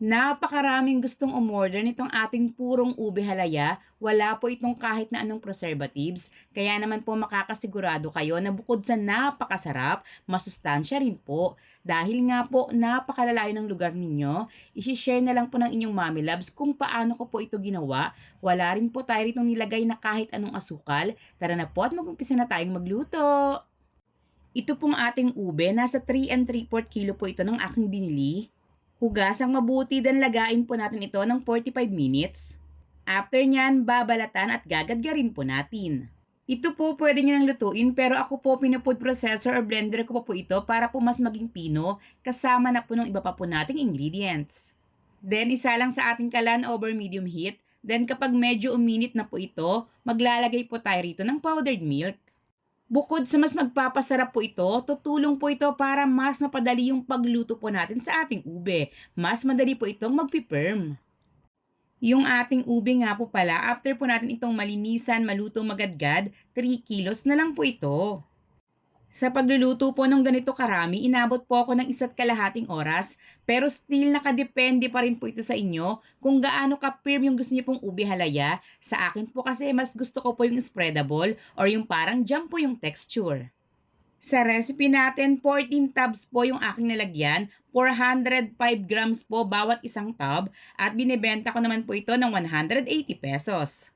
Napakaraming gustong umorder nitong ating purong ube halaya. Wala po itong kahit na anong preservatives. Kaya naman po makakasigurado kayo na bukod sa napakasarap, masustansya rin po. Dahil nga po napakalalayo ng lugar ninyo, isishare na lang po ng inyong mommy loves kung paano ko po ito ginawa. Wala rin po tayo ritong nilagay na kahit anong asukal. Tara na po at mag-umpisa na tayong magluto. Ito pong ating ube, nasa 3 and 3/4 kilo po ito ng aking binili. Hugasang mabuti dan lagain po natin ito ng 45 minutes. After nyan, babalatan at gagadgarin po natin. Ito po pwede nyo nang lutuin pero ako po pinafood processor or blender ko po ito para po mas maging pino kasama na po ng iba pa po nating ingredients. Then isa lang sa ating kalan over medium heat. Then kapag medyo uminit na po ito, maglalagay po tayo rito ng powdered milk. Bukod sa mas magpapasarap po ito, tutulong po ito para mas mapadali yung pagluto po natin sa ating ube. Mas madali po itong magpipirm. Yung ating ube nga po pala, after po natin itong malinisan, maluto magadgad, 3 kilos na lang po ito. Sa pagluluto po ng ganito karami, inabot po ako ng 1.5 oras, pero still nakadepende pa rin po ito sa inyo kung gaano ka-firm yung gusto niyo pong ube halaya. Sa akin po kasi mas gusto ko po yung spreadable or yung parang jam po yung texture. Sa recipe natin, 14 tubs po yung aking nalagyan, 405 grams po bawat isang tub at binibenta ko naman po ito ng 180 pesos.